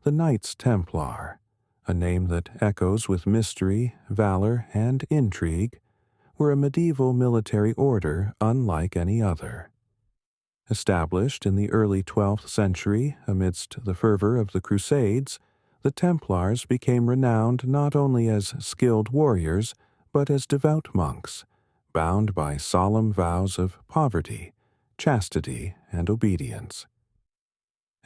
The Knights Templar, a name that echoes with mystery, valor, and intrigue, were a medieval military order unlike any other. Established in the early 12th century amidst the fervor of the Crusades, the Templars became renowned not only as skilled warriors, but as devout monks, bound by solemn vows of poverty, chastity, and obedience.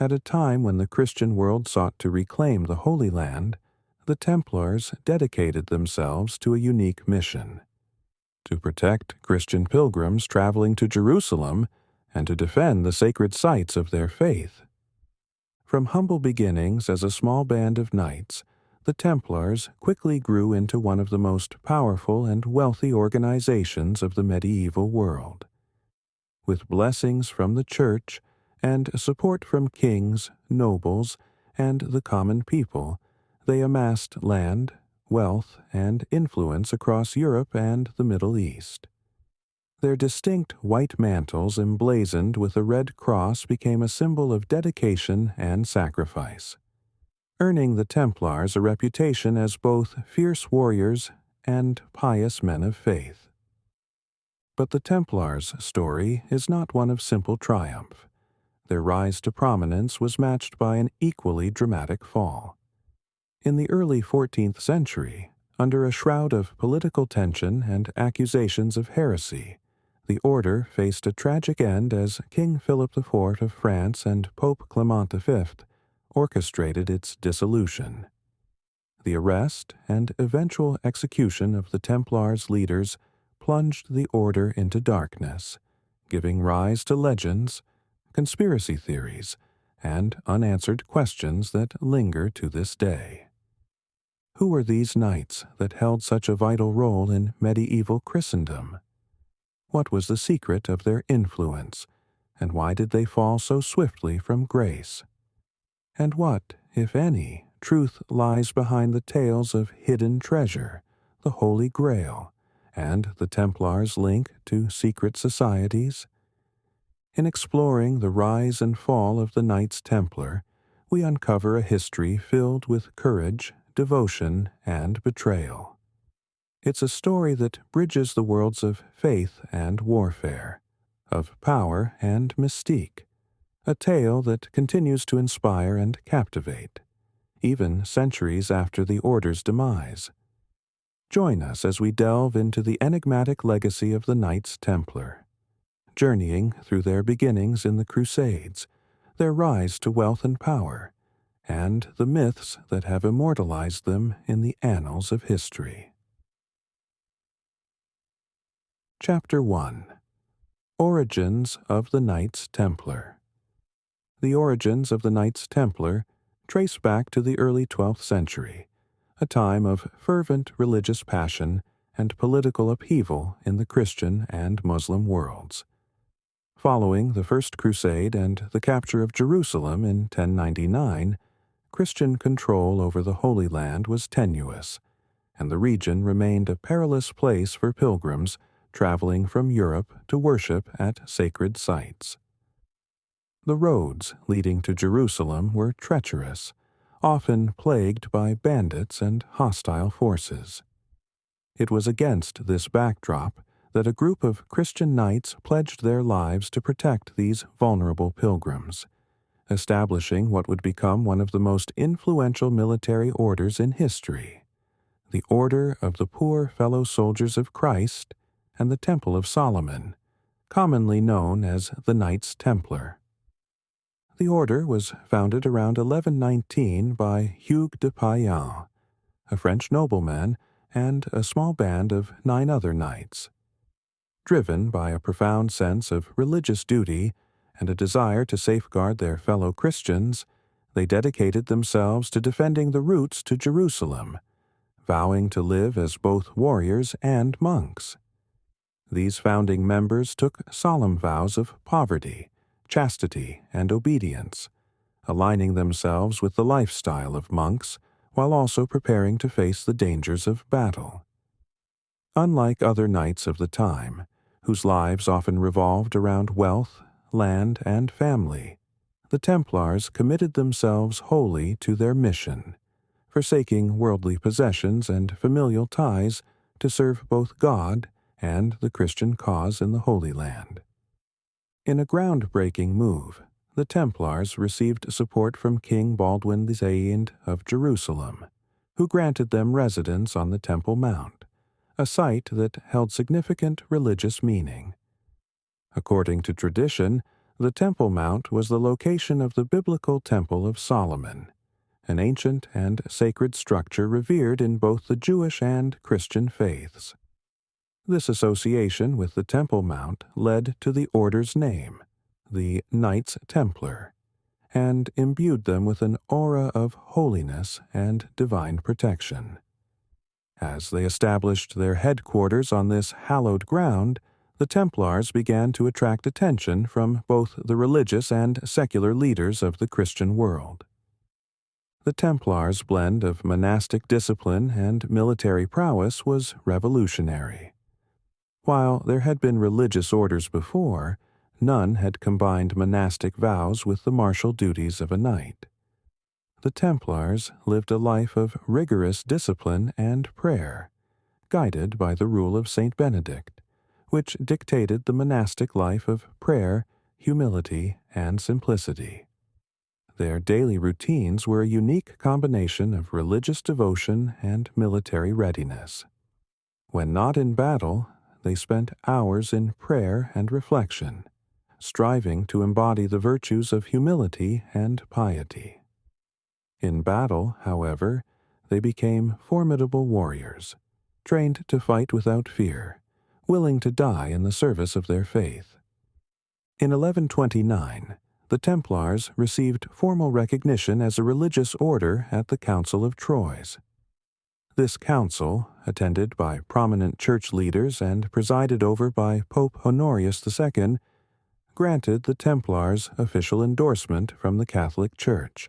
At a time when the Christian world sought to reclaim the Holy Land, the Templars dedicated themselves to a unique mission: to protect Christian pilgrims traveling to Jerusalem and to defend the sacred sites of their faith. From humble beginnings as a small band of knights, the Templars quickly grew into one of the most powerful and wealthy organizations of the medieval world. With blessings from the Church and support from kings, nobles, and the common people, they amassed land, wealth, and influence across Europe and the Middle East. Their distinct white mantles emblazoned with a red cross became a symbol of dedication and sacrifice, earning the Templars a reputation as both fierce warriors and pious men of faith. But the Templars' story is not one of simple triumph. Their rise to prominence was matched by an equally dramatic fall. In the early 14th century, under a shroud of political tension and accusations of heresy, the order faced a tragic end as King Philip IV of France and Pope Clement V orchestrated its dissolution. The arrest and eventual execution of the Templars' leaders plunged the order into darkness, giving rise to legends, conspiracy theories, and unanswered questions that linger to this day. Who were these knights that held such a vital role in medieval Christendom? What was the secret of their influence, and why did they fall so swiftly from grace? And what, if any, truth lies behind the tales of hidden treasure, the Holy Grail, and the Templars' link to secret societies? In exploring the rise and fall of the Knights Templar, we uncover a history filled with courage, devotion, and betrayal. It's a story that bridges the worlds of faith and warfare, of power and mystique, a tale that continues to inspire and captivate, even centuries after the Order's demise. Join us as we delve into the enigmatic legacy of the Knights Templar, journeying through their beginnings in the Crusades, their rise to wealth and power, and the myths that have immortalized them in the annals of history. Chapter 1. Origins of the Knights Templar. The origins of the Knights Templar trace back to the early 12th century, a time of fervent religious passion and political upheaval in the Christian and Muslim worlds. Following the First Crusade and the capture of Jerusalem in 1099, Christian control over the Holy Land was tenuous, and the region remained a perilous place for pilgrims traveling from Europe to worship at sacred sites. The roads leading to Jerusalem were treacherous, often plagued by bandits and hostile forces. It was against this backdrop that a group of Christian knights pledged their lives to protect these vulnerable pilgrims, establishing what would become one of the most influential military orders in history, the Order of the Poor Fellow Soldiers of Christ and the Temple of Solomon, commonly known as the Knights Templar. The order was founded around 1119 by Hugues de Payan, a French nobleman, and a small band of 9 other knights. Driven by a profound sense of religious duty and a desire to safeguard their fellow Christians, they dedicated themselves to defending the routes to Jerusalem, vowing to live as both warriors and monks. These founding members took solemn vows of poverty, chastity, and obedience, aligning themselves with the lifestyle of monks while also preparing to face the dangers of battle. Unlike other knights of the time, whose lives often revolved around wealth, land, and family, the Templars committed themselves wholly to their mission, forsaking worldly possessions and familial ties to serve both God and the Christian cause in the Holy Land. In a groundbreaking move, the Templars received support from King Baldwin II of Jerusalem, who granted them residence on the Temple Mount, a site that held significant religious meaning. According to tradition, the Temple Mount was the location of the biblical Temple of Solomon, an ancient and sacred structure revered in both the Jewish and Christian faiths. This association with the Temple Mount led to the order's name, the Knights Templar, and imbued them with an aura of holiness and divine protection. As they established their headquarters on this hallowed ground, the Templars began to attract attention from both the religious and secular leaders of the Christian world. The Templars' blend of monastic discipline and military prowess was revolutionary. While there had been religious orders before, none had combined monastic vows with the martial duties of a knight. The Templars lived a life of rigorous discipline and prayer, guided by the rule of Saint Benedict, which dictated the monastic life of prayer, humility, and simplicity. Their daily routines were a unique combination of religious devotion and military readiness. When not in battle, they spent hours in prayer and reflection, striving to embody the virtues of humility and piety. In battle, however, they became formidable warriors, trained to fight without fear, willing to die in the service of their faith. In 1129, the Templars received formal recognition as a religious order at the Council of Troyes. This council, attended by prominent church leaders and presided over by Pope Honorius II, granted the Templars official endorsement from the Catholic Church.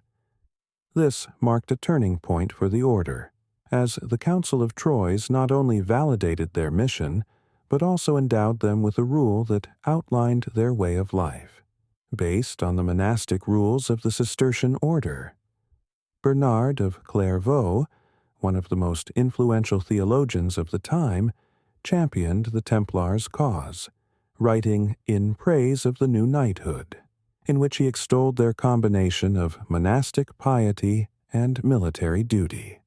This marked a turning point for the order, as the Council of Troyes not only validated their mission, but also endowed them with a rule that outlined their way of life, based on the monastic rules of the Cistercian order. Bernard of Clairvaux, one of the most influential theologians of the time, championed the Templars' cause, writing In Praise of the New Knighthood, in which he extolled their combination of monastic piety and military duty.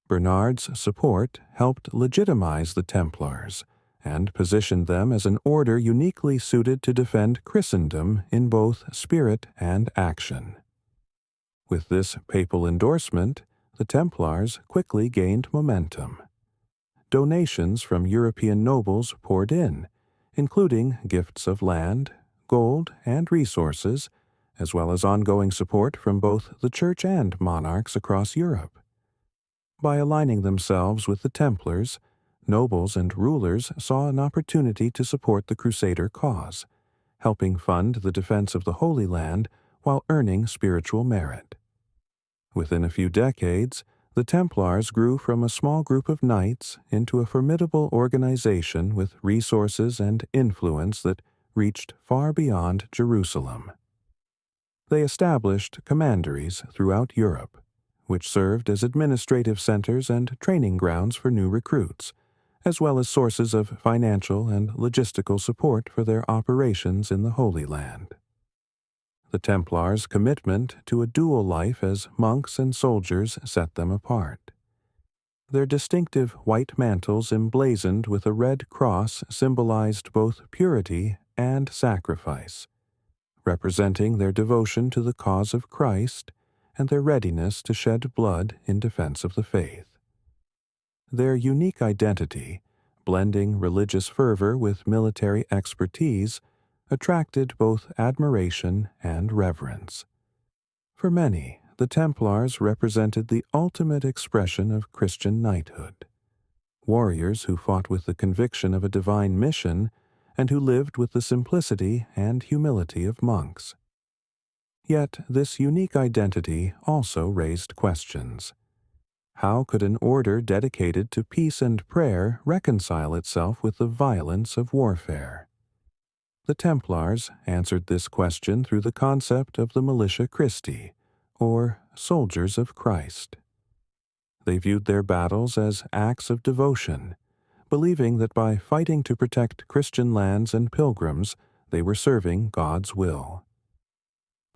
Bernard's support helped legitimize the Templars and positioned them as an order uniquely suited to defend Christendom in both spirit and action. With this papal endorsement, the Templars quickly gained momentum. Donations from European nobles poured in, including gifts of land, gold, and resources, as well as ongoing support from both the Church and monarchs across Europe. By aligning themselves with the Templars, nobles and rulers saw an opportunity to support the Crusader cause, helping fund the defense of the Holy Land while earning spiritual merit. Within a few decades, the Templars grew from a small group of knights into a formidable organization with resources and influence that reached far beyond Jerusalem. They established commanderies throughout Europe, which served as administrative centers and training grounds for new recruits, as well as sources of financial and logistical support for their operations in the Holy Land. The Templars' commitment to a dual life as monks and soldiers set them apart. Their distinctive white mantles emblazoned with a red cross symbolized both purity and sacrifice, representing their devotion to the cause of Christ and their readiness to shed blood in defense of the faith. Their unique identity, blending religious fervor with military expertise, attracted both admiration and reverence. For many, the Templars represented the ultimate expression of Christian knighthood, warriors who fought with the conviction of a divine mission and who lived with the simplicity and humility of monks. Yet this unique identity also raised questions. How could an order dedicated to peace and prayer reconcile itself with the violence of warfare? The Templars answered this question through the concept of the Militia Christi, or soldiers of Christ. They viewed their battles as acts of devotion, believing that by fighting to protect Christian lands and pilgrims, they were serving God's will.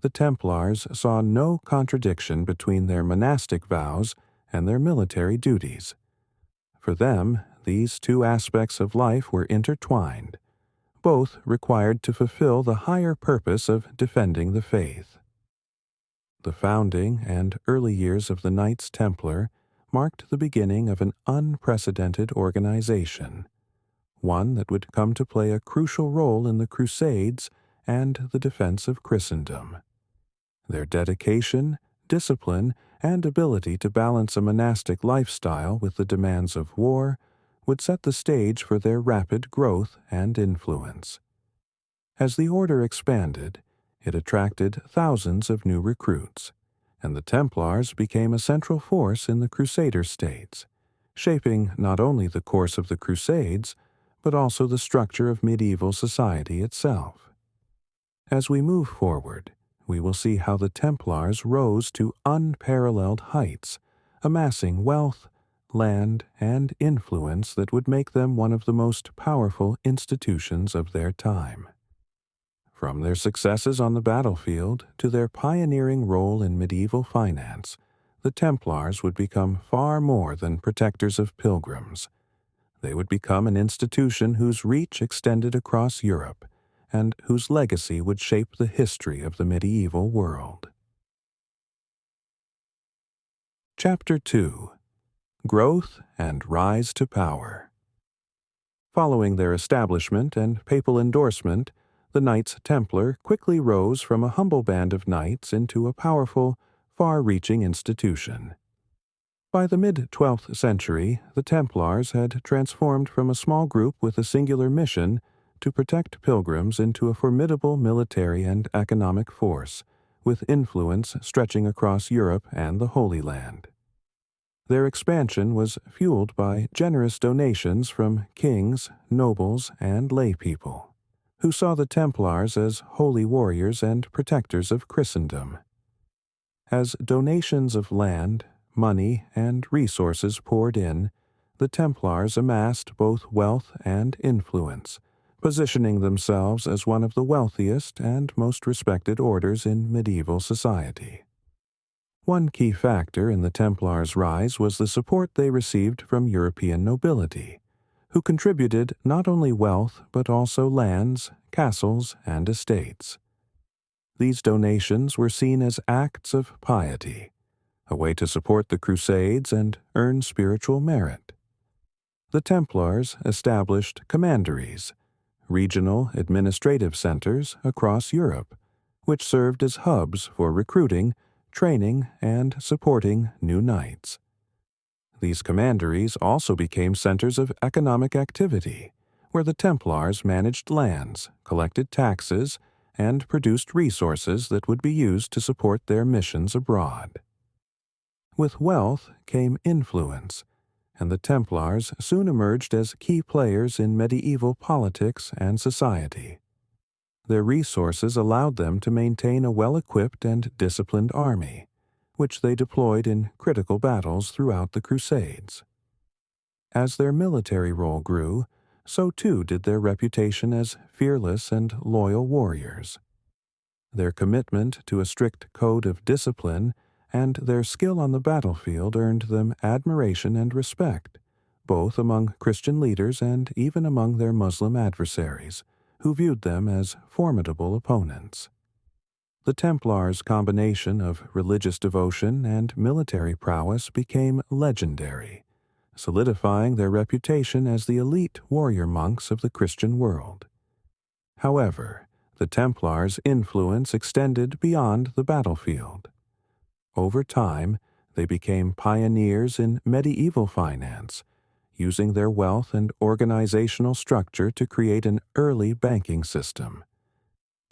The Templars saw no contradiction between their monastic vows and their military duties. For them, these two aspects of life were intertwined, both required to fulfill the higher purpose of defending the faith. The founding and early years of the Knights Templar marked the beginning of an unprecedented organization, one that would come to play a crucial role in the Crusades and the defense of Christendom. Their dedication, discipline, and ability to balance a monastic lifestyle with the demands of war would set the stage for their rapid growth and influence. As the order expanded, it attracted thousands of new recruits, and the Templars became a central force in the Crusader states, shaping not only the course of the Crusades, but also the structure of medieval society itself. As we move forward, we will see how the Templars rose to unparalleled heights, amassing wealth, land, and influence that would make them one of the most powerful institutions of their time. From their successes on the battlefield to their pioneering role in medieval finance, the Templars would become far more than protectors of pilgrims. They would become an institution whose reach extended across Europe, and whose legacy would shape the history of the medieval world. Chapter 2: Growth and Rise to Power. Following their establishment and papal endorsement, the Knights Templar quickly rose from a humble band of knights into a powerful, far-reaching institution. By the mid-12th century, the Templars had transformed from a small group with a singular mission to protect pilgrims into a formidable military and economic force, with influence stretching across Europe and the Holy Land. Their expansion was fueled by generous donations from kings, nobles, and laypeople, who saw the Templars as holy warriors and protectors of Christendom. As donations of land, money, and resources poured in, the Templars amassed both wealth and influence, positioning themselves as one of the wealthiest and most respected orders in medieval society. One key factor in the Templars' rise was the support they received from European nobility, who contributed not only wealth but also lands, castles, and estates. These donations were seen as acts of piety, a way to support the Crusades and earn spiritual merit. The Templars established commanderies, regional administrative centers across Europe, which served as hubs for recruiting, training, and supporting new knights. These commanderies also became centers of economic activity, where the Templars managed lands, collected taxes, and produced resources that would be used to support their missions abroad. With wealth came influence, and the Templars soon emerged as key players in medieval politics and society. Their resources allowed them to maintain a well-equipped and disciplined army, which they deployed in critical battles throughout the Crusades. As their military role grew, so too did their reputation as fearless and loyal warriors. Their commitment to a strict code of discipline and their skill on the battlefield earned them admiration and respect, both among Christian leaders and even among their Muslim adversaries, who viewed them as formidable opponents. The Templars' combination of religious devotion and military prowess became legendary, solidifying their reputation as the elite warrior monks of the Christian world. However, the Templars' influence extended beyond the battlefield. Over time, they became pioneers in medieval finance, using their wealth and organizational structure to create an early banking system.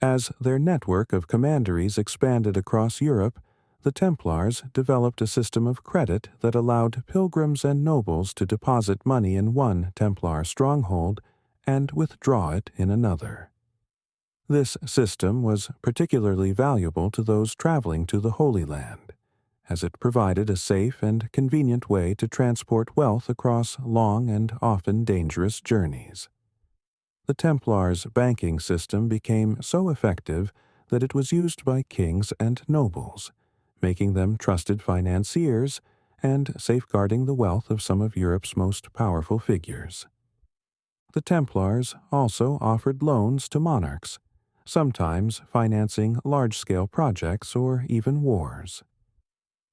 As their network of commanderies expanded across Europe, the Templars developed a system of credit that allowed pilgrims and nobles to deposit money in one Templar stronghold and withdraw it in another. This system was particularly valuable to those traveling to the Holy Land, as it provided a safe and convenient way to transport wealth across long and often dangerous journeys. The Templars' banking system became so effective that it was used by kings and nobles, making them trusted financiers and safeguarding the wealth of some of Europe's most powerful figures. The Templars also offered loans to monarchs, sometimes financing large-scale projects or even wars.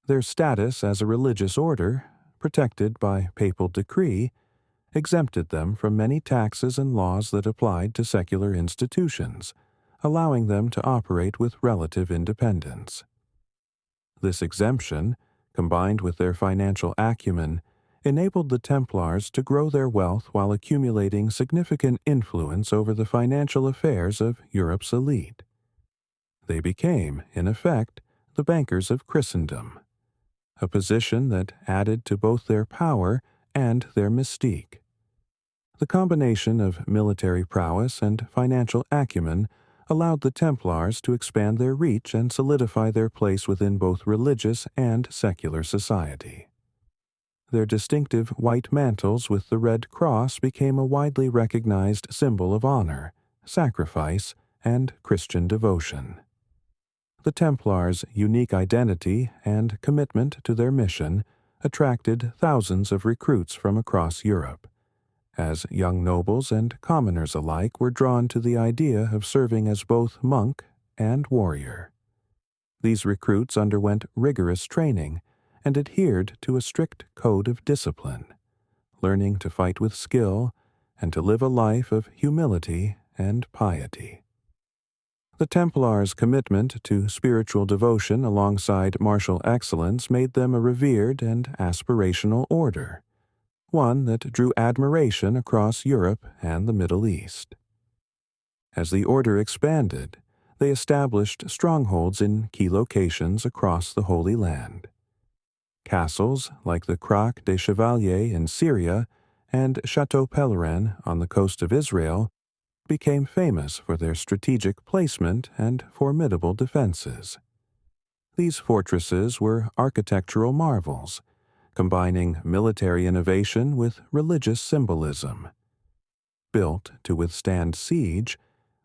Their status as a religious order, protected by papal decree, exempted them from many taxes and laws that applied to secular institutions, allowing them to operate with relative independence. This exemption, combined with their financial acumen, enabled the Templars to grow their wealth while accumulating significant influence over the financial affairs of Europe's elite. They became, in effect, the bankers of Christendom, a position that added to both their power and their mystique. The combination of military prowess and financial acumen allowed the Templars to expand their reach and solidify their place within both religious and secular society. Their distinctive white mantles with the red cross became a widely recognized symbol of honor, sacrifice, and Christian devotion. The Templars' unique identity and commitment to their mission attracted thousands of recruits from across Europe, as young nobles and commoners alike were drawn to the idea of serving as both monk and warrior. These recruits underwent rigorous training and adhered to a strict code of discipline, learning to fight with skill and to live a life of humility and piety. The Templars' commitment to spiritual devotion alongside martial excellence made them a revered and aspirational order, one that drew admiration across Europe and the Middle East. As the order expanded, they established strongholds in key locations across the Holy Land. Castles like the Croix des Chevaliers in Syria and Chateau Pèlerin on the coast of Israel became famous for their strategic placement and formidable defenses. These fortresses were architectural marvels, combining military innovation with religious symbolism. Built to withstand siege,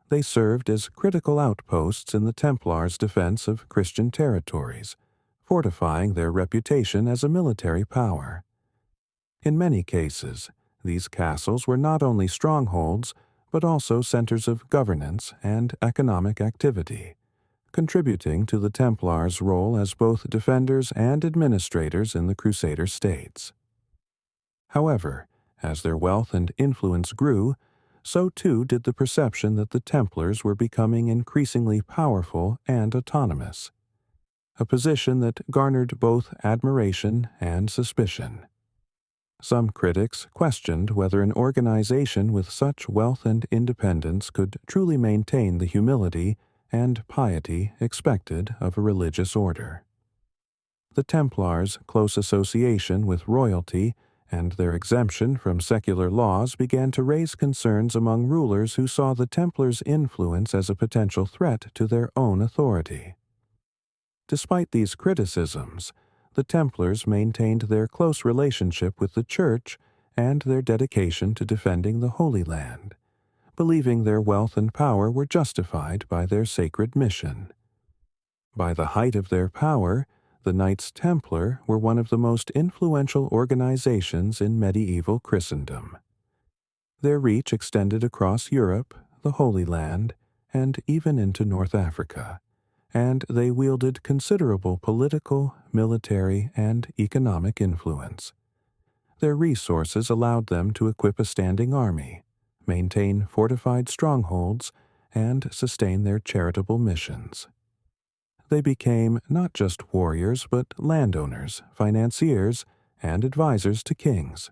they served as critical outposts in the Templars' defense of Christian territories, fortifying their reputation as a military power. In many cases, these castles were not only strongholds, but also centers of governance and economic activity, contributing to the Templars' role as both defenders and administrators in the Crusader states. However, as their wealth and influence grew, so too did the perception that the Templars were becoming increasingly powerful and autonomous, a position that garnered both admiration and suspicion. Some critics questioned whether an organization with such wealth and independence could truly maintain the humility and piety expected of a religious order. The Templars' close association with royalty and their exemption from secular laws began to raise concerns among rulers who saw the Templars' influence as a potential threat to their own authority. Despite these criticisms, the Templars maintained their close relationship with the Church and their dedication to defending the Holy Land, believing their wealth and power were justified by their sacred mission. By the height of their power, the Knights Templar were one of the most influential organizations in medieval Christendom. Their reach extended across Europe, the Holy Land, and even into North Africa, and they wielded considerable political, military, and economic influence. Their resources allowed them to equip a standing army, maintain fortified strongholds, and sustain their charitable missions. They became not just warriors but landowners, financiers, and advisors to kings.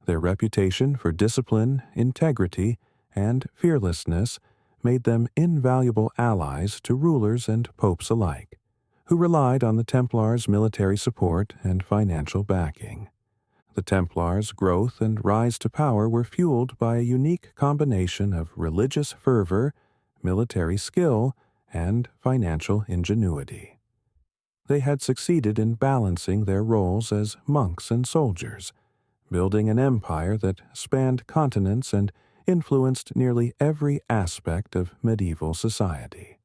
Their reputation for discipline, integrity, and fearlessness made them invaluable allies to rulers and popes alike, who relied on the Templars' military support and financial backing. The Templars' growth and rise to power were fueled by a unique combination of religious fervor, military skill, and financial ingenuity. They had succeeded in balancing their roles as monks and soldiers, building an empire that spanned continents and influenced nearly every aspect of medieval society.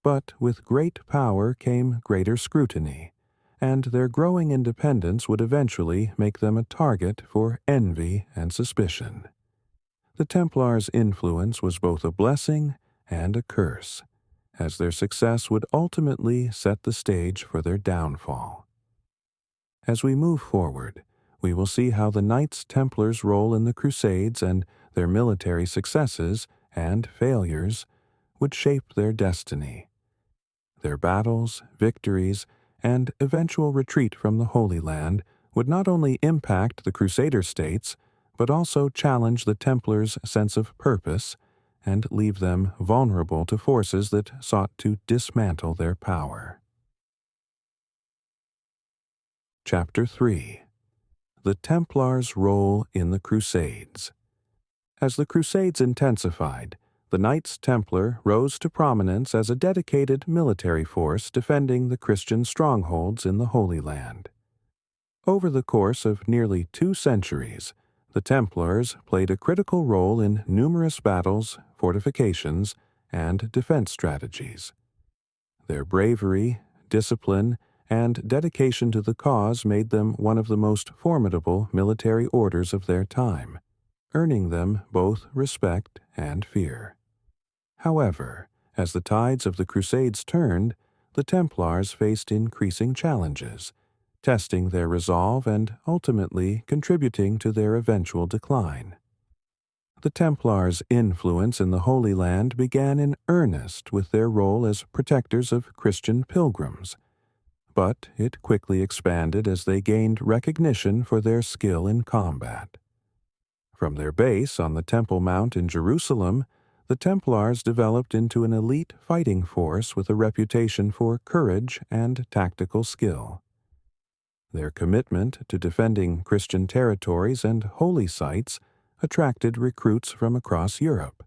But with great power came greater scrutiny, and their growing independence would eventually make them a target for envy and suspicion. The Templars' influence was both a blessing and a curse, as their success would ultimately set the stage for their downfall. As we move forward, we will see how the Knights Templars' role in the Crusades and their military successes and failures would shape their destiny. Their battles, victories, and eventual retreat from the Holy Land would not only impact the Crusader states, but also challenge the Templars' sense of purpose and leave them vulnerable to forces that sought to dismantle their power. Chapter 3. The Templars' Role in the Crusades. As the Crusades intensified, the Knights Templar rose to prominence as a dedicated military force defending the Christian strongholds in the Holy Land. Over the course of nearly 2 centuries, the Templars played a critical role in numerous battles, fortifications, and defense strategies. Their bravery, discipline, and dedication to the cause made them one of the most formidable military orders of their time, earning them both respect and fear. However, as the tides of the Crusades turned, the Templars faced increasing challenges, testing their resolve and ultimately contributing to their eventual decline. The Templars' influence in the Holy Land began in earnest with their role as protectors of Christian pilgrims, but it quickly expanded as they gained recognition for their skill in combat. From their base on the Temple Mount in Jerusalem, the Templars developed into an elite fighting force with a reputation for courage and tactical skill. Their commitment to defending Christian territories and holy sites attracted recruits from across Europe,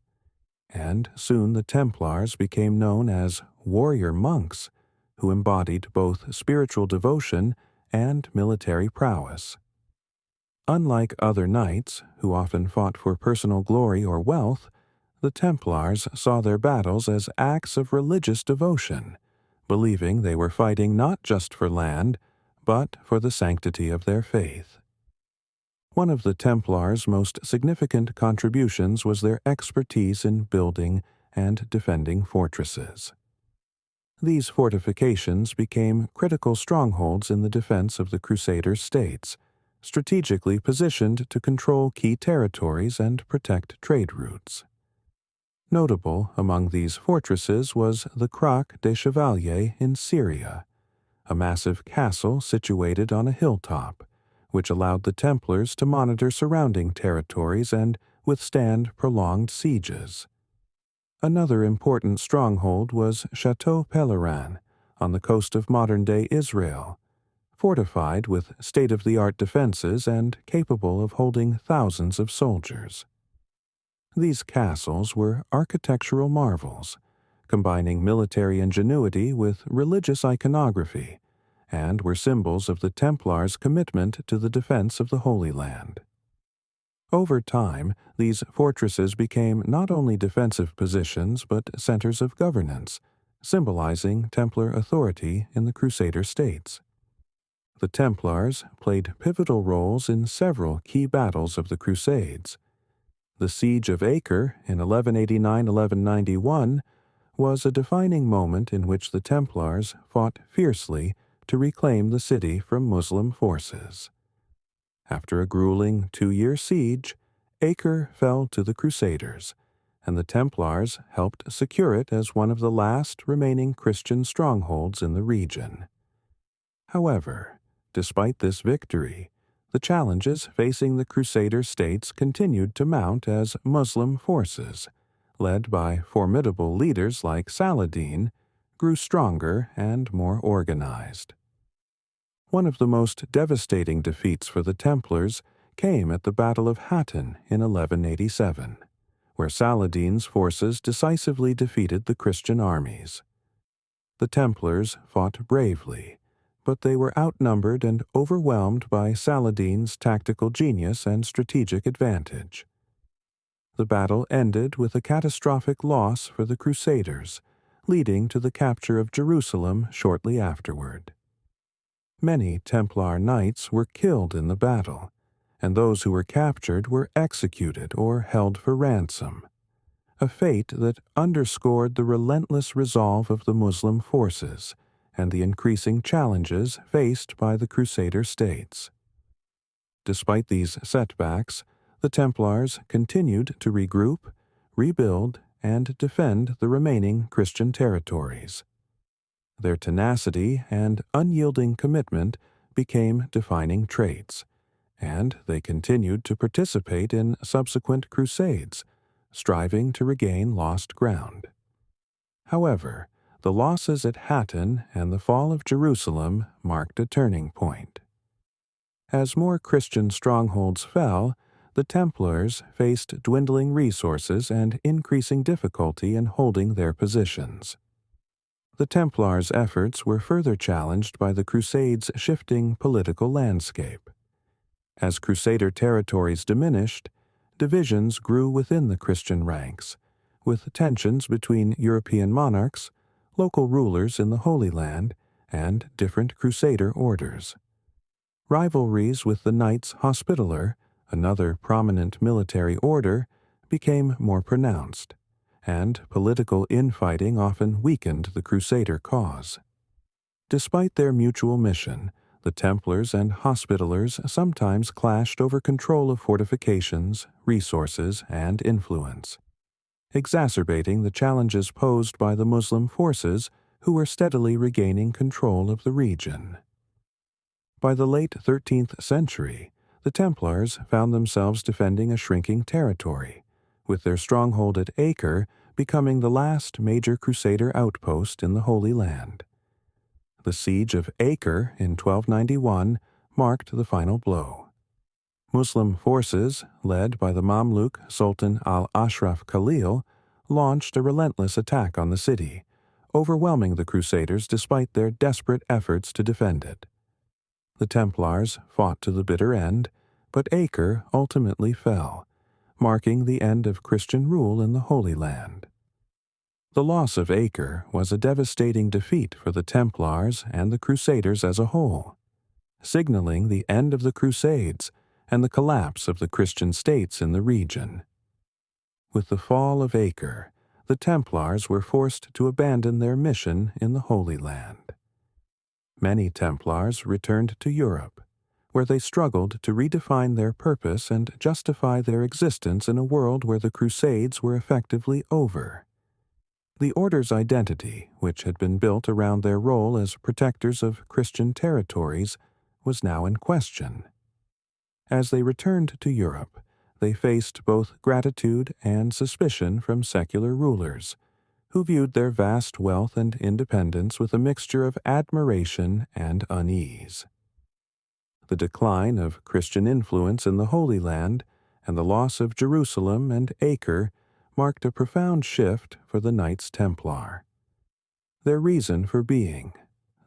and soon the Templars became known as warrior monks who embodied both spiritual devotion and military prowess. Unlike other knights, who often fought for personal glory or wealth, the Templars saw their battles as acts of religious devotion, believing they were fighting not just for land, but for the sanctity of their faith. One of the Templars' most significant contributions was their expertise in building and defending fortresses. These fortifications became critical strongholds in the defense of the Crusader states, strategically positioned to control key territories and protect trade routes. Notable among these fortresses was the Croc des Chevaliers in Syria, a massive castle situated on a hilltop, which allowed the Templars to monitor surrounding territories and withstand prolonged sieges. Another important stronghold was Château Pèlerin, on the coast of modern-day Israel, fortified with state-of-the-art defenses and capable of holding thousands of soldiers. These castles were architectural marvels, combining military ingenuity with religious iconography, and were symbols of the Templars' commitment to the defense of the Holy Land. Over time, these fortresses became not only defensive positions but centers of governance, symbolizing Templar authority in the Crusader states. The Templars played pivotal roles in several key battles of the Crusades. The Siege of Acre in 1189–1191 was a defining moment in which the Templars fought fiercely to reclaim the city from Muslim forces. After a grueling 2-year siege, Acre fell to the Crusaders, and the Templars helped secure it as one of the last remaining Christian strongholds in the region. However, despite this victory, the challenges facing the Crusader states continued to mount as Muslim forces, led by formidable leaders like Saladin, grew stronger and more organized. One of the most devastating defeats for the Templars came at the Battle of Hattin in 1187, where Saladin's forces decisively defeated the Christian armies. The Templars fought bravely, but they were outnumbered and overwhelmed by Saladin's tactical genius and strategic advantage. The battle ended with a catastrophic loss for the Crusaders, leading to the capture of Jerusalem shortly afterward. Many Templar knights were killed in the battle, and those who were captured were executed or held for ransom, a fate that underscored the relentless resolve of the Muslim forces and the increasing challenges faced by the Crusader states. Despite these setbacks, the Templars continued to regroup, rebuild, and defend the remaining Christian territories. Their tenacity and unyielding commitment became defining traits, and they continued to participate in subsequent Crusades, striving to regain lost ground. However, the losses at Hattin and the fall of Jerusalem marked a turning point. As more Christian strongholds fell, the Templars faced dwindling resources and increasing difficulty in holding their positions. The Templars' efforts were further challenged by the Crusades' shifting political landscape. As Crusader territories diminished, divisions grew within the Christian ranks, with tensions between European monarchs, local rulers in the Holy Land, and different Crusader orders. Rivalries with the Knights Hospitaller, another prominent military order, became more pronounced, and political infighting often weakened the Crusader cause. Despite their mutual mission, the Templars and Hospitallers sometimes clashed over control of fortifications, resources, and influence, exacerbating the challenges posed by the Muslim forces who were steadily regaining control of the region. By the late 13th century, the Templars found themselves defending a shrinking territory, with their stronghold at Acre becoming the last major Crusader outpost in the Holy Land. The siege of Acre in 1291 marked the final blow. Muslim forces, led by the Mamluk Sultan al-Ashraf Khalil, launched a relentless attack on the city, overwhelming the Crusaders despite their desperate efforts to defend it. The Templars fought to the bitter end, but Acre ultimately fell, marking the end of Christian rule in the Holy Land. The loss of Acre was a devastating defeat for the Templars and the Crusaders as a whole, signaling the end of the Crusades and the collapse of the Christian states in the region. With the fall of Acre, the Templars were forced to abandon their mission in the Holy Land. Many Templars returned to Europe, where they struggled to redefine their purpose and justify their existence in a world where the Crusades were effectively over. The order's identity, which had been built around their role as protectors of Christian territories, was now in question. As they returned to Europe, they faced both gratitude and suspicion from secular rulers, who viewed their vast wealth and independence with a mixture of admiration and unease. The decline of Christian influence in the Holy Land and the loss of Jerusalem and Acre marked a profound shift for the Knights Templar. Their reason for being,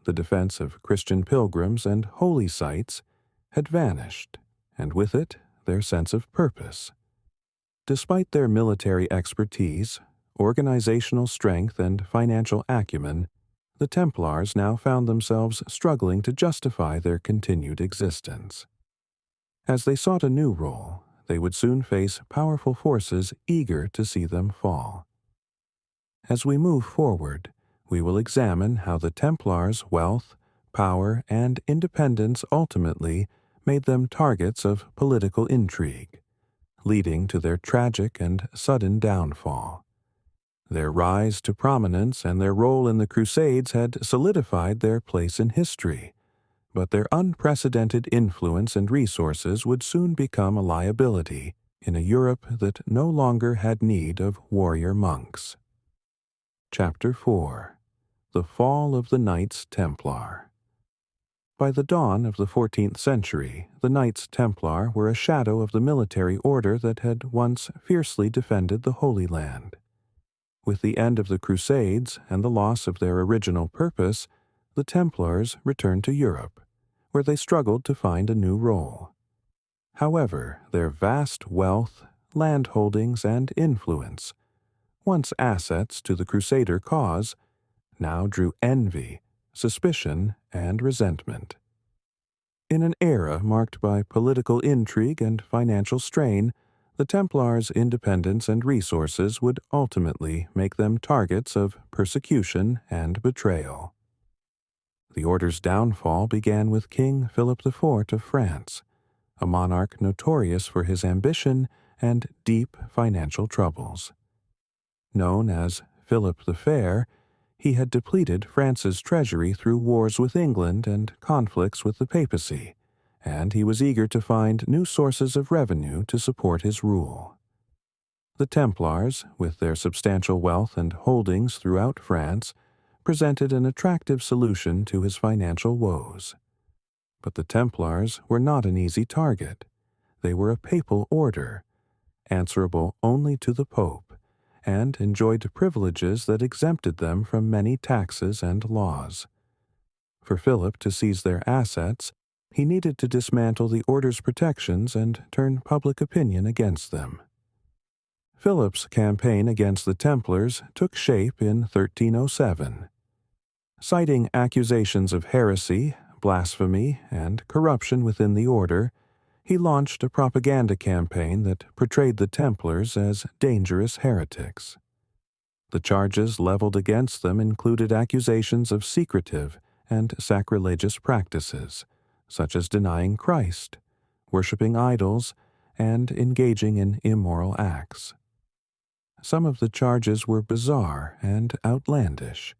the defense of Christian pilgrims and holy sites, had vanished, and with it their sense of purpose. Despite their military expertise, organizational strength, and financial acumen, the Templars now found themselves struggling to justify their continued existence. As they sought a new role, they would soon face powerful forces eager to see them fall. As we move forward, we will examine how the Templars' wealth, power, and independence ultimately made them targets of political intrigue, leading to their tragic and sudden downfall. Their rise to prominence and their role in the Crusades had solidified their place in history, but their unprecedented influence and resources would soon become a liability in a Europe that no longer had need of warrior monks. Chapter 4. The Fall of the Knights Templar. By the dawn of the 14th century, the Knights Templar were a shadow of the military order that had once fiercely defended the Holy Land. With the end of the Crusades and the loss of their original purpose, the Templars returned to Europe, where they struggled to find a new role. However, their vast wealth, land holdings, and influence, once assets to the Crusader cause, now drew envy, suspicion, and resentment. In an era marked by political intrigue and financial strain, the Templars' independence and resources would ultimately make them targets of persecution and betrayal. The order's downfall began with King Philip IV of France, a monarch notorious for his ambition and deep financial troubles. Known as Philip the Fair, he had depleted France's treasury through wars with England and conflicts with the papacy, and he was eager to find new sources of revenue to support his rule. The Templars, with their substantial wealth and holdings throughout France, presented an attractive solution to his financial woes. But the Templars were not an easy target. They were a papal order, answerable only to the Pope, and enjoyed privileges that exempted them from many taxes and laws. For Philip to seize their assets, he needed to dismantle the order's protections and turn public opinion against them. Philip's campaign against the Templars took shape in 1307. Citing accusations of heresy, blasphemy, and corruption within the order, he launched a propaganda campaign that portrayed the Templars as dangerous heretics. The charges leveled against them included accusations of secretive and sacrilegious practices, such as denying Christ, worshiping idols, and engaging in immoral acts. Some of the charges were bizarre and outlandish,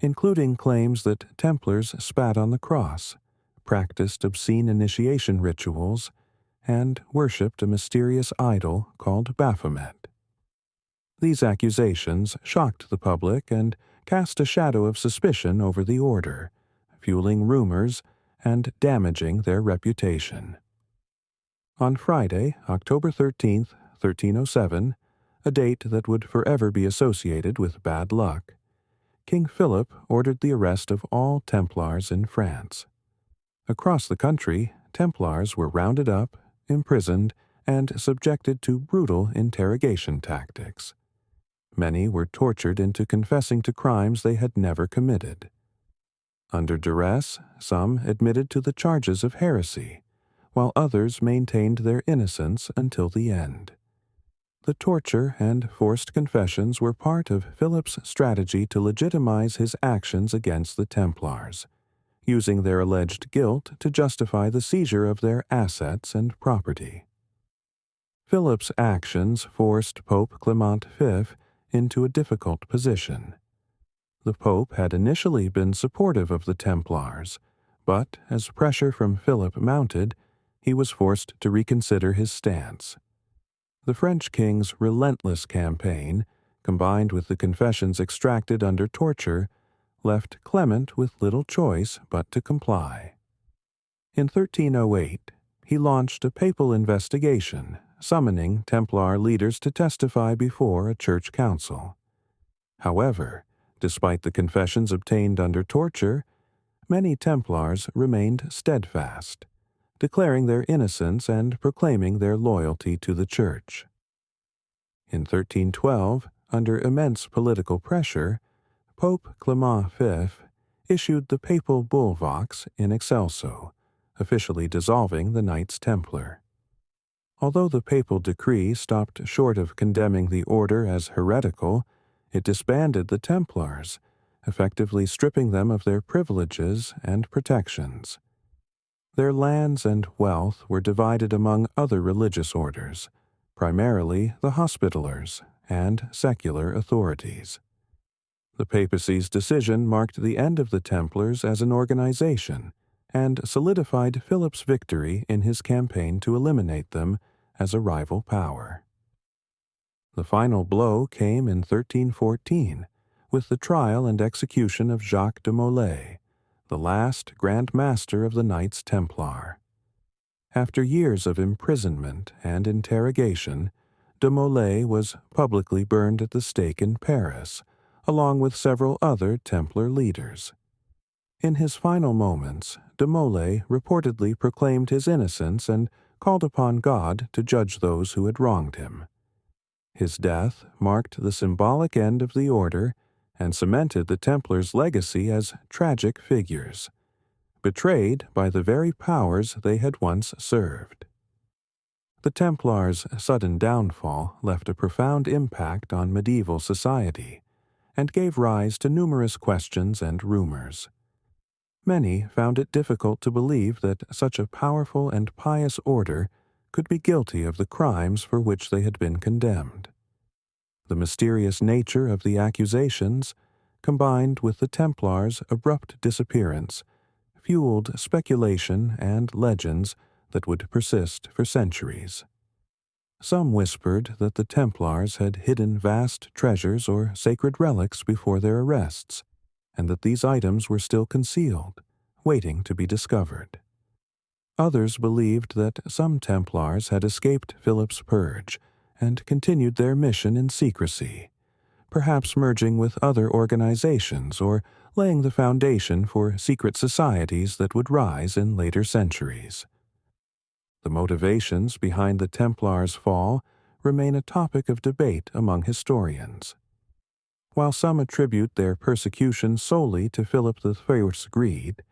including claims that Templars spat on the cross, practiced obscene initiation rituals, and worshipped a mysterious idol called Baphomet. These accusations shocked the public and cast a shadow of suspicion over the order, fueling rumors and damaging their reputation. On Friday, October 13, 1307, a date that would forever be associated with bad luck, King Philip ordered the arrest of all Templars in France. Across the country, Templars were rounded up, imprisoned, and subjected to brutal interrogation tactics. Many were tortured into confessing to crimes they had never committed. Under duress, some admitted to the charges of heresy, while others maintained their innocence until the end. The torture and forced confessions were part of Philip's strategy to legitimize his actions against the Templars, using their alleged guilt to justify the seizure of their assets and property. Philip's actions forced Pope Clement V into a difficult position. The Pope had initially been supportive of the Templars, but as pressure from Philip mounted, he was forced to reconsider his stance. The French king's relentless campaign, combined with the confessions extracted under torture, left Clement with little choice but to comply. In 1308, he launched a papal investigation, summoning Templar leaders to testify before a church council. However, despite the confessions obtained under torture, many Templars remained steadfast, declaring their innocence and proclaiming their loyalty to the Church. In 1312, under immense political pressure, Pope Clement V issued the papal bull Vox in excelso, officially dissolving the Knights Templar. Although the papal decree stopped short of condemning the order as heretical, it disbanded the Templars, effectively stripping them of their privileges and protections. Their lands and wealth were divided among other religious orders, primarily the Hospitallers and secular authorities. The papacy's decision marked the end of the Templars as an organization and solidified Philip's victory in his campaign to eliminate them as a rival power. The final blow came in 1314, with the trial and execution of Jacques de Molay, the last Grand Master of the Knights Templar. After years of imprisonment and interrogation, de Molay was publicly burned at the stake in Paris, along with several other Templar leaders. In his final moments, de Molay reportedly proclaimed his innocence and called upon God to judge those who had wronged him. His death marked the symbolic end of the order and cemented the Templars' legacy as tragic figures, betrayed by the very powers they had once served. The Templars' sudden downfall left a profound impact on medieval society and gave rise to numerous questions and rumors. Many found it difficult to believe that such a powerful and pious order could be guilty of the crimes for which they had been condemned. The mysterious nature of the accusations, combined with the Templars' abrupt disappearance, fueled speculation and legends that would persist for centuries. Some whispered that the Templars had hidden vast treasures or sacred relics before their arrests, and that these items were still concealed, waiting to be discovered. Others believed that some Templars had escaped Philip's purge and continued their mission in secrecy, perhaps merging with other organizations or laying the foundation for secret societies that would rise in later centuries. The motivations behind the Templars' fall remain a topic of debate among historians. While some attribute their persecution solely to Philip II's greed,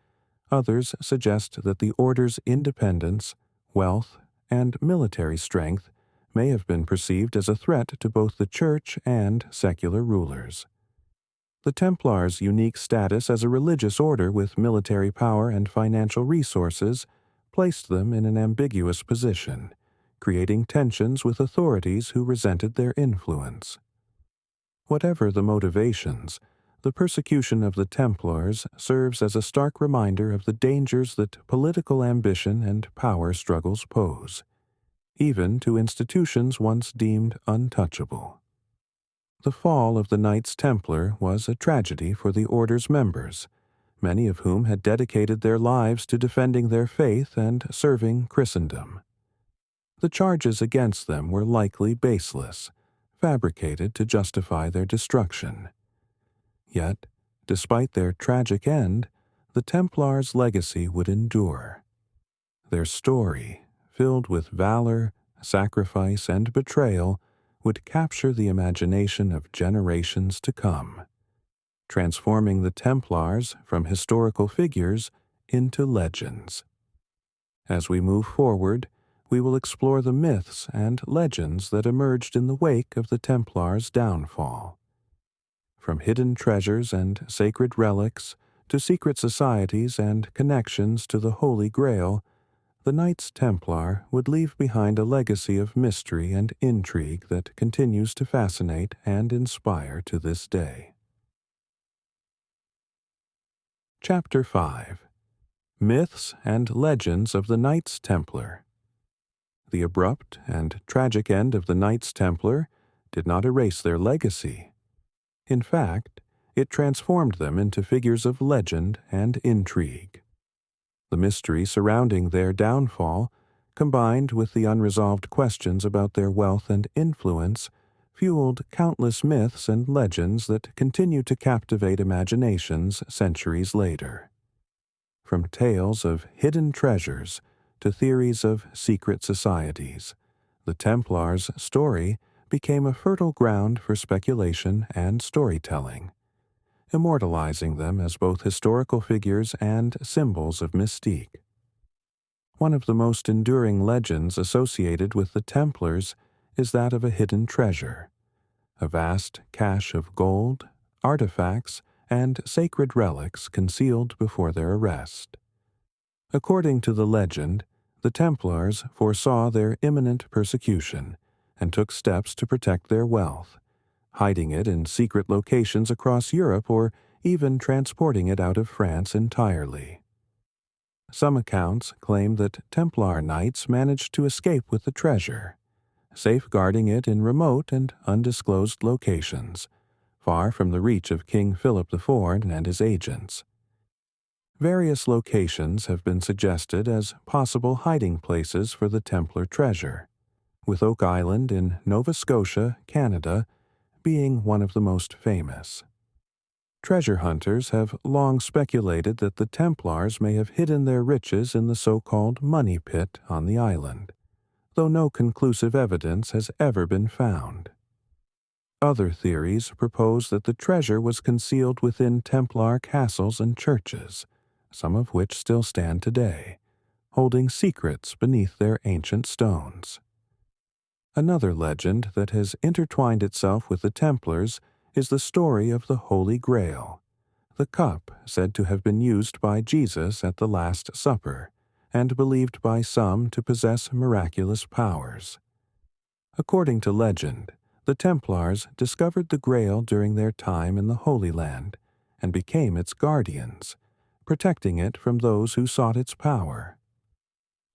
others suggest that the order's independence, wealth, and military strength may have been perceived as a threat to both the Church and secular rulers. The Templars' unique status as a religious order with military power and financial resources placed them in an ambiguous position, creating tensions with authorities who resented their influence. Whatever the motivations, the persecution of the Templars serves as a stark reminder of the dangers that political ambition and power struggles pose, even to institutions once deemed untouchable. The fall of the Knights Templar was a tragedy for the order's members, many of whom had dedicated their lives to defending their faith and serving Christendom. The charges against them were likely baseless, fabricated to justify their destruction. Yet, despite their tragic end, the Templars' legacy would endure. Their story, filled with valor, sacrifice, and betrayal, would capture the imagination of generations to come, transforming the Templars from historical figures into legends. As we move forward, we will explore the myths and legends that emerged in the wake of the Templars' downfall. From hidden treasures and sacred relics to secret societies and connections to the Holy Grail, the Knights Templar would leave behind a legacy of mystery and intrigue that continues to fascinate and inspire to this day. Chapter 5. Myths and Legends of the Knights Templar. The abrupt and tragic end of the Knights Templar did not erase their legacy. In fact, it transformed them into figures of legend and intrigue. The mystery surrounding their downfall, combined with the unresolved questions about their wealth and influence, fueled countless myths and legends that continue to captivate imaginations centuries later. From tales of hidden treasures to theories of secret societies, the Templars' story became a fertile ground for speculation and storytelling, immortalizing them as both historical figures and symbols of mystique. One of the most enduring legends associated with the Templars is that of a hidden treasure, a vast cache of gold, artifacts, and sacred relics concealed before their arrest. According to the legend, the Templars foresaw their imminent persecution and took steps to protect their wealth, hiding it in secret locations across Europe or even transporting it out of France entirely. Some accounts claim that Templar knights managed to escape with the treasure, safeguarding it in remote and undisclosed locations, far from the reach of King Philip IV and his agents. Various locations have been suggested as possible hiding places for the Templar treasure, with Oak Island in Nova Scotia, Canada, being one of the most famous. Treasure hunters have long speculated that the Templars may have hidden their riches in the so-called money pit on the island, though no conclusive evidence has ever been found. Other theories propose that the treasure was concealed within Templar castles and churches, some of which still stand today, holding secrets beneath their ancient stones. Another legend that has intertwined itself with the Templars is the story of the Holy Grail, the cup said to have been used by Jesus at the Last Supper, and believed by some to possess miraculous powers. According to legend, the Templars discovered the Grail during their time in the Holy Land and became its guardians, protecting it from those who sought its power.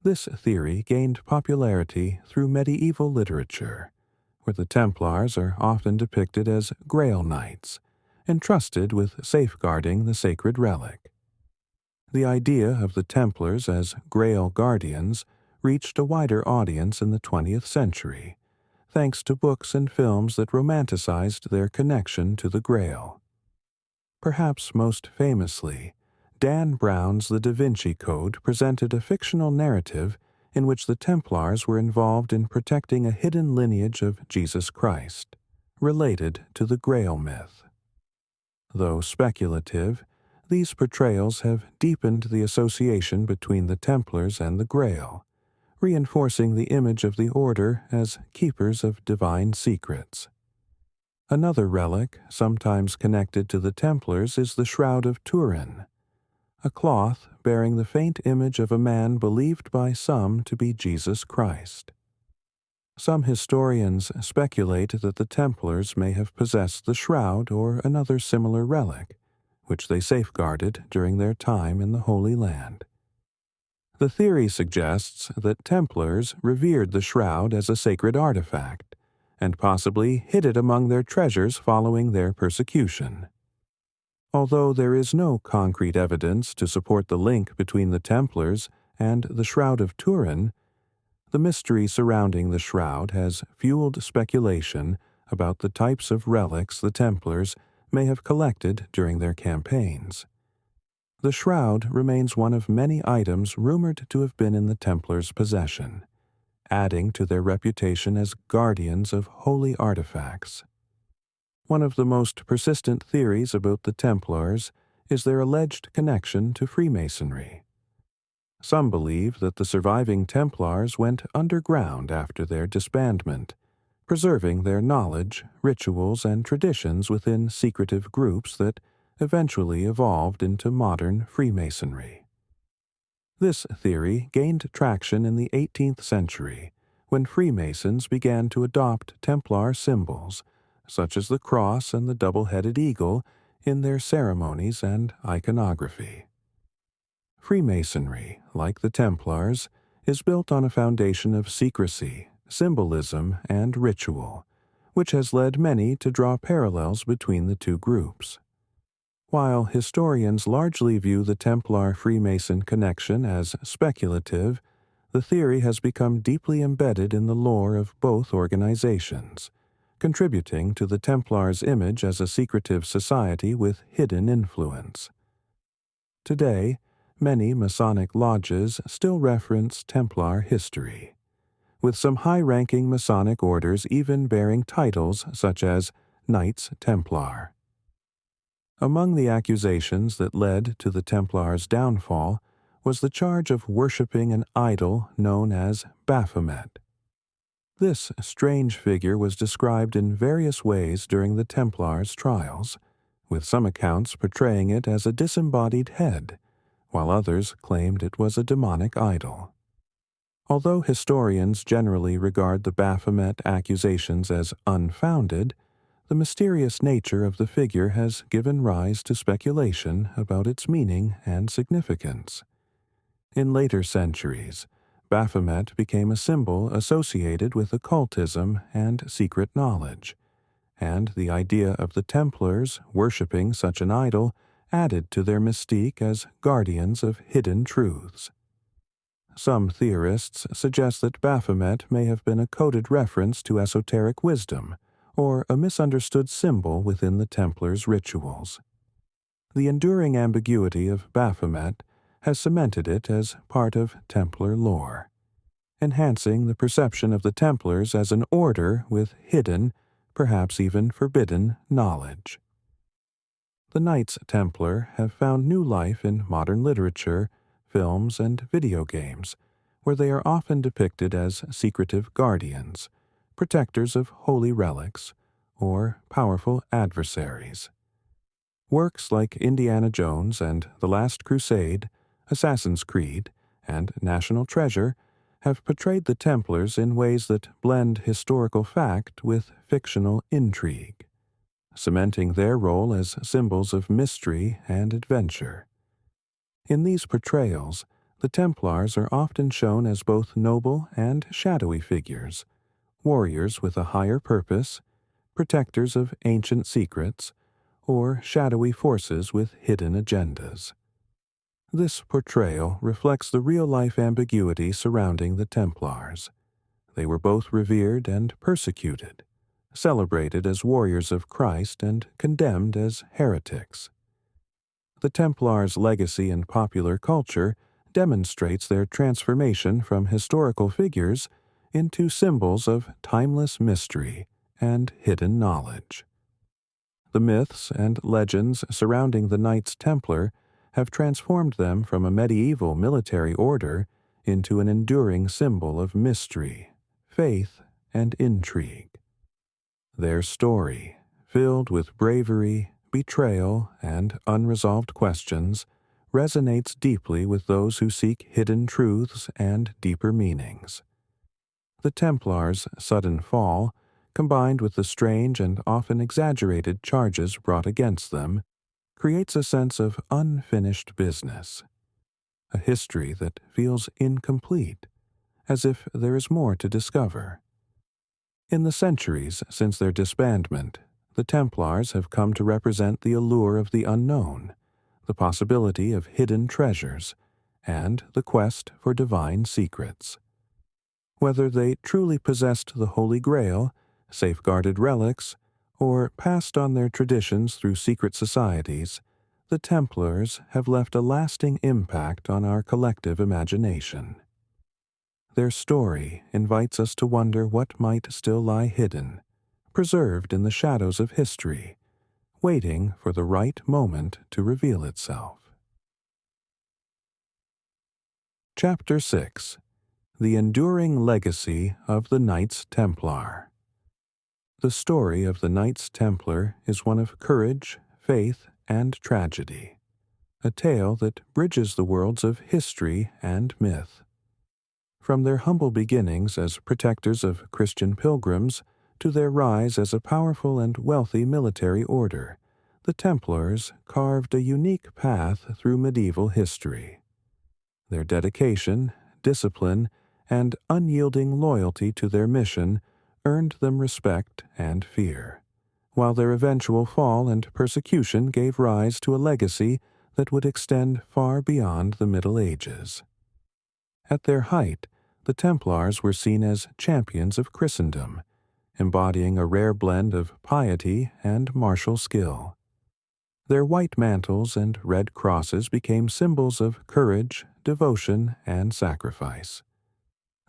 This theory gained popularity through medieval literature, where the Templars are often depicted as Grail Knights, entrusted with safeguarding the sacred relic. The idea of the Templars as Grail guardians reached a wider audience in the 20th century, thanks to books and films that romanticized their connection to the Grail. Perhaps most famously, Dan Brown's The Da Vinci Code presented a fictional narrative in which the Templars were involved in protecting a hidden lineage of Jesus Christ, related to the Grail myth. Though speculative, these portrayals have deepened the association between the Templars and the Grail, reinforcing the image of the order as keepers of divine secrets. Another relic, sometimes connected to the Templars, is the Shroud of Turin, a cloth bearing the faint image of a man believed by some to be Jesus Christ. Some historians speculate that the Templars may have possessed the shroud or another similar relic, which they safeguarded during their time in the Holy Land. The theory suggests that Templars revered the shroud as a sacred artifact, and possibly hid it among their treasures following their persecution. Although there is no concrete evidence to support the link between the Templars and the Shroud of Turin, the mystery surrounding the shroud has fueled speculation about the types of relics the Templars may have collected during their campaigns. The shroud remains one of many items rumored to have been in the Templars' possession, adding to their reputation as guardians of holy artifacts. One of the most persistent theories about the Templars is their alleged connection to Freemasonry. Some believe that the surviving Templars went underground after their disbandment, preserving their knowledge, rituals, and traditions within secretive groups that eventually evolved into modern Freemasonry. This theory gained traction in the 18th century, when Freemasons began to adopt Templar symbols, such as the cross and the double-headed eagle, in their ceremonies and iconography. Freemasonry, like the Templars, is built on a foundation of secrecy, symbolism, and ritual, which has led many to draw parallels between the two groups. While historians largely view the Templar-Freemason connection as speculative, the theory has become deeply embedded in the lore of both organizations, contributing to the Templars' image as a secretive society with hidden influence. Today, many Masonic lodges still reference Templar history, with some high-ranking Masonic orders even bearing titles such as Knights Templar. Among the accusations that led to the Templars' downfall was the charge of worshipping an idol known as Baphomet. This strange figure was described in various ways during the Templars' trials, with some accounts portraying it as a disembodied head, while others claimed it was a demonic idol. Although historians generally regard the Baphomet accusations as unfounded, the mysterious nature of the figure has given rise to speculation about its meaning and significance. In later centuries, Baphomet became a symbol associated with occultism and secret knowledge, and the idea of the Templars worshipping such an idol added to their mystique as guardians of hidden truths. Some theorists suggest that Baphomet may have been a coded reference to esoteric wisdom, or a misunderstood symbol within the Templars' rituals. The enduring ambiguity of Baphomet has cemented it as part of Templar lore, enhancing the perception of the Templars as an order with hidden, perhaps even forbidden, knowledge. The Knights Templar have found new life in modern literature, films, and video games, where they are often depicted as secretive guardians, protectors of holy relics, or powerful adversaries. Works like Indiana Jones and The Last Crusade, Assassin's Creed, and National Treasure have portrayed the Templars in ways that blend historical fact with fictional intrigue, cementing their role as symbols of mystery and adventure. In these portrayals, the Templars are often shown as both noble and shadowy figures, warriors with a higher purpose, protectors of ancient secrets, or shadowy forces with hidden agendas. This portrayal reflects the real-life ambiguity surrounding the Templars. They were both revered and persecuted, celebrated as warriors of Christ and condemned as heretics. The Templars' legacy in popular culture demonstrates their transformation from historical figures into symbols of timeless mystery and hidden knowledge. The myths and legends surrounding the Knights Templar have transformed them from a medieval military order into an enduring symbol of mystery, faith, and intrigue. Their story, filled with bravery, betrayal, and unresolved questions, resonates deeply with those who seek hidden truths and deeper meanings. The Templars' sudden fall, combined with the strange and often exaggerated charges brought against them, creates a sense of unfinished business, a history that feels incomplete, as if there is more to discover. In the centuries since their disbandment, the Templars have come to represent the allure of the unknown, the possibility of hidden treasures, and the quest for divine secrets. Whether they truly possessed the Holy Grail, safeguarded relics, or passed on their traditions through secret societies, the Templars have left a lasting impact on our collective imagination. Their story invites us to wonder what might still lie hidden, preserved in the shadows of history, waiting for the right moment to reveal itself. Chapter 6. The Enduring Legacy of the Knights Templar. The story of the Knights Templar is one of courage, faith, and tragedy, a tale that bridges the worlds of history and myth. From their humble beginnings as protectors of Christian pilgrims to their rise as a powerful and wealthy military order, the Templars carved a unique path through medieval history. Their dedication, discipline, and unyielding loyalty to their mission earned them respect and fear, while their eventual fall and persecution gave rise to a legacy that would extend far beyond the Middle Ages. At their height, the Templars were seen as champions of Christendom, embodying a rare blend of piety and martial skill. Their white mantles and red crosses became symbols of courage, devotion, and sacrifice.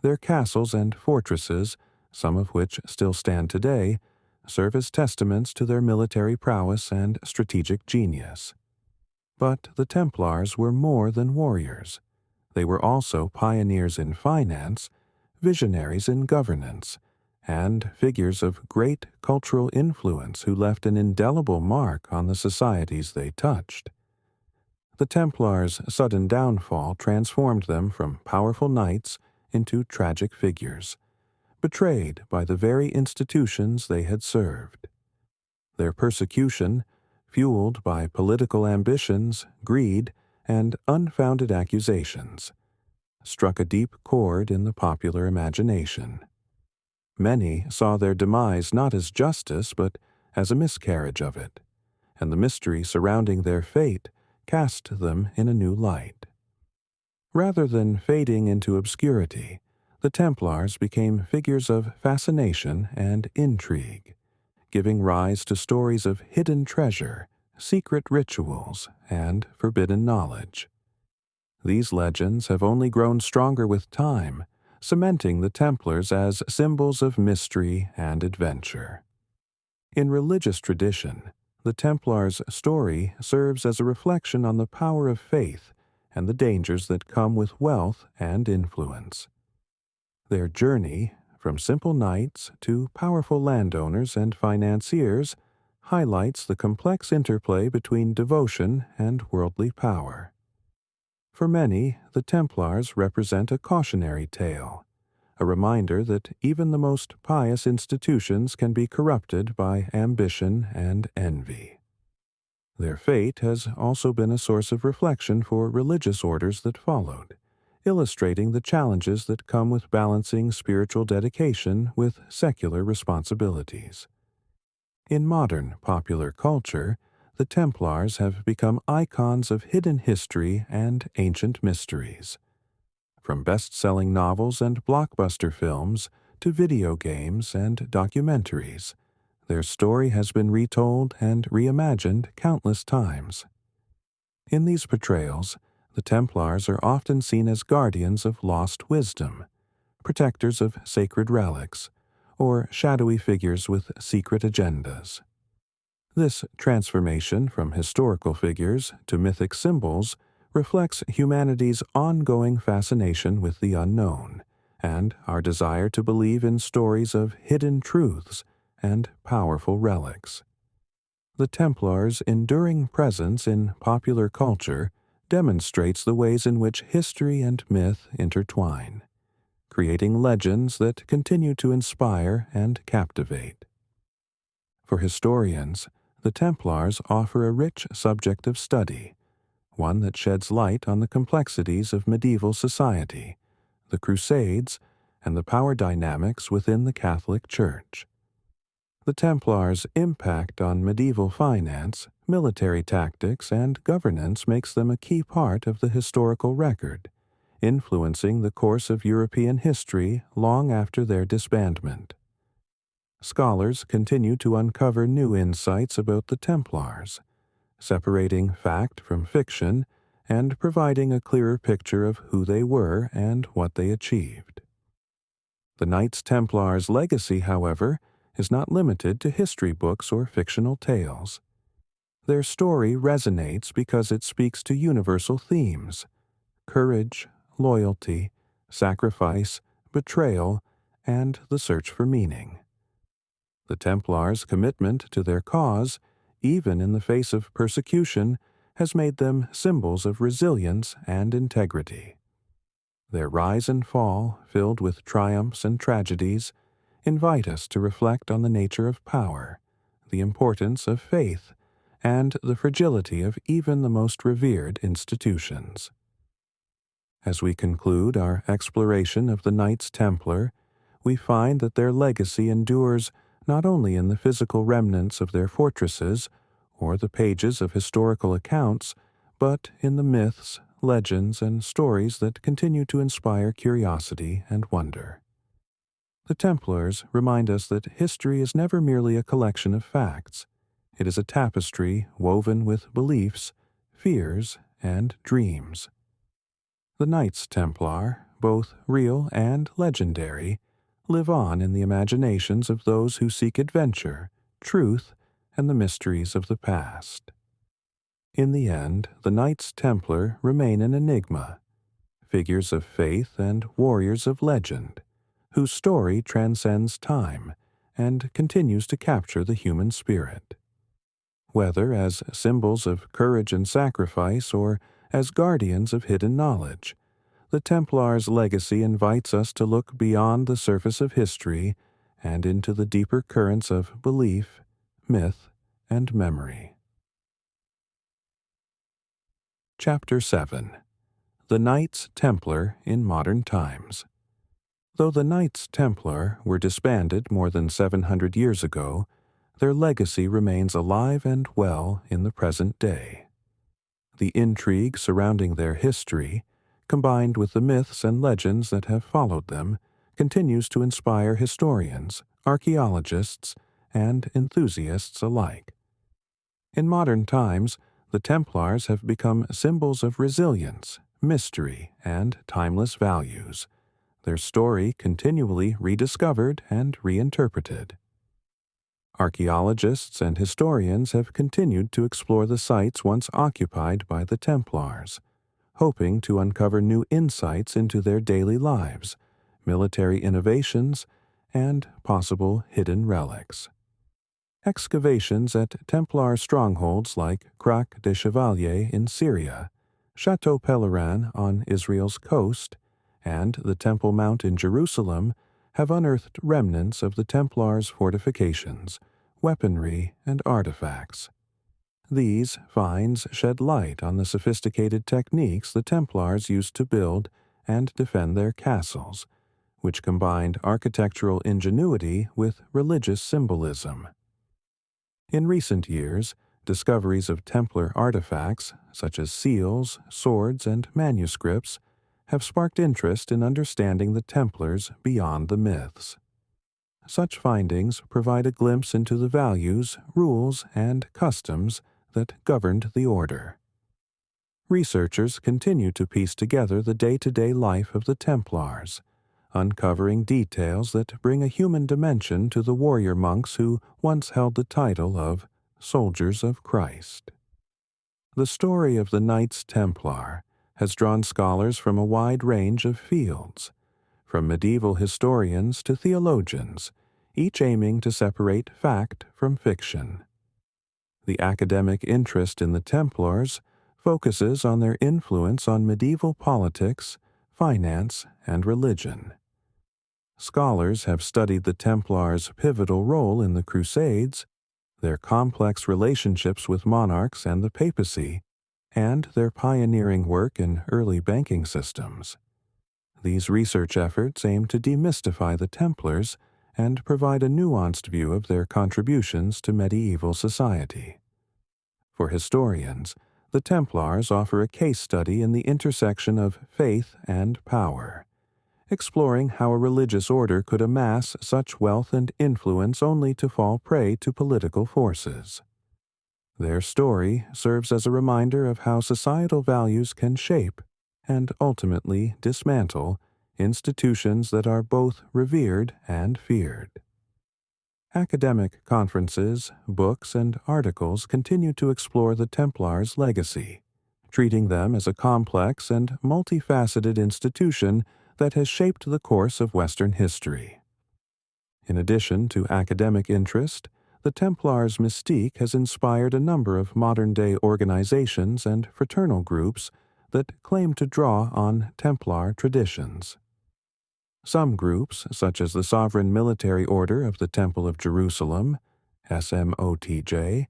Their castles and fortresses, some of which still stand today, serve as testaments to their military prowess and strategic genius. But the Templars were more than warriors. They were also pioneers in finance, visionaries in governance, and figures of great cultural influence who left an indelible mark on the societies they touched. The Templars' sudden downfall transformed them from powerful knights into tragic figures, betrayed by the very institutions they had served. Their persecution, fueled by political ambitions, greed, and unfounded accusations, struck a deep chord in the popular imagination. Many saw their demise not as justice but as a miscarriage of it, and the mystery surrounding their fate cast them in a new light. Rather than fading into obscurity, the Templars became figures of fascination and intrigue, giving rise to stories of hidden treasure, secret rituals, and forbidden knowledge. These legends have only grown stronger with time, cementing the Templars as symbols of mystery and adventure. In religious tradition, the Templars' story serves as a reflection on the power of faith and the dangers that come with wealth and influence. Their journey, from simple knights to powerful landowners and financiers, highlights the complex interplay between devotion and worldly power. For many, the Templars represent a cautionary tale, a reminder that even the most pious institutions can be corrupted by ambition and envy. Their fate has also been a source of reflection for religious orders that followed, illustrating the challenges that come with balancing spiritual dedication with secular responsibilities. In modern popular culture, the Templars have become icons of hidden history and ancient mysteries. From best-selling novels and blockbuster films to video games and documentaries, their story has been retold and reimagined countless times. In these portrayals, the Templars are often seen as guardians of lost wisdom, protectors of sacred relics, or shadowy figures with secret agendas. This transformation from historical figures to mythic symbols reflects humanity's ongoing fascination with the unknown and our desire to believe in stories of hidden truths and powerful relics. The Templars' enduring presence in popular culture demonstrates the ways in which history and myth intertwine, creating legends that continue to inspire and captivate. For historians, the Templars offer a rich subject of study, one that sheds light on the complexities of medieval society, the Crusades, and the power dynamics within the Catholic Church. The Templars' impact on medieval finance, military tactics, and governance makes them a key part of the historical record, influencing the course of European history long after their disbandment. Scholars continue to uncover new insights about the Templars, separating fact from fiction and providing a clearer picture of who they were and what they achieved. The Knights Templars' legacy, however, is not limited to history books or fictional tales. Their story resonates because it speaks to universal themes: courage, loyalty, sacrifice, betrayal, and the search for meaning. The Templars' commitment to their cause, even in the face of persecution, has made them symbols of resilience and integrity. Their rise and fall, filled with triumphs and tragedies, invite us to reflect on the nature of power, the importance of faith, and the fragility of even the most revered institutions. As we conclude our exploration of the Knights Templar, we find that their legacy endures not only in the physical remnants of their fortresses or the pages of historical accounts, but in the myths, legends, and stories that continue to inspire curiosity and wonder. The Templars remind us that history is never merely a collection of facts. It is a tapestry woven with beliefs, fears, and dreams. The Knights Templar, both real and legendary, live on in the imaginations of those who seek adventure, truth, and the mysteries of the past. In the end, the Knights Templar remain an enigma, figures of faith and warriors of legend, whose story transcends time and continues to capture the human spirit. Whether as symbols of courage and sacrifice or as guardians of hidden knowledge, the Templars' legacy invites us to look beyond the surface of history and into the deeper currents of belief, myth, and memory. Chapter 7. The Knights Templar in Modern Times. Though the Knights Templar were disbanded more than 700 years ago, their legacy remains alive and well in the present day. The intrigue surrounding their history, combined with the myths and legends that have followed them, continues to inspire historians, archaeologists, and enthusiasts alike. In modern times, the Templars have become symbols of resilience, mystery, and timeless values, their story continually rediscovered and reinterpreted. Archaeologists and historians have continued to explore the sites once occupied by the Templars, hoping to uncover new insights into their daily lives, military innovations, and possible hidden relics. Excavations at Templar strongholds like Crac des Chevaliers in Syria, Chateau Pèlerin on Israel's coast, and the Temple Mount in Jerusalem have unearthed remnants of the Templars' fortifications, weaponry, and artifacts. These finds shed light on the sophisticated techniques the Templars used to build and defend their castles, which combined architectural ingenuity with religious symbolism. In recent years, discoveries of Templar artifacts, such as seals, swords, and manuscripts, have sparked interest in understanding the Templars beyond the myths. Such findings provide a glimpse into the values, rules, and customs that governed the order. Researchers continue to piece together the day-to-day life of the Templars, uncovering details that bring a human dimension to the warrior monks who once held the title of Soldiers of Christ. The story of the Knights Templar has drawn scholars from a wide range of fields, from medieval historians to theologians, each aiming to separate fact from fiction. The academic interest in the Templars focuses on their influence on medieval politics, finance, and religion. Scholars have studied the Templars' pivotal role in the Crusades, their complex relationships with monarchs and the papacy, and their pioneering work in early banking systems. These research efforts aim to demystify the Templars and provide a nuanced view of their contributions to medieval society. For historians, the Templars offer a case study in the intersection of faith and power, exploring how a religious order could amass such wealth and influence only to fall prey to political forces. Their story serves as a reminder of how societal values can shape and ultimately dismantle institutions that are both revered and feared. Academic conferences, books, and articles continue to explore the Templars' legacy, treating them as a complex and multifaceted institution that has shaped the course of Western history. In addition to academic interest, the Templars' mystique has inspired a number of modern-day organizations and fraternal groups that claim to draw on Templar traditions. Some groups, such as the Sovereign Military Order of the Temple of Jerusalem, SMOTJ,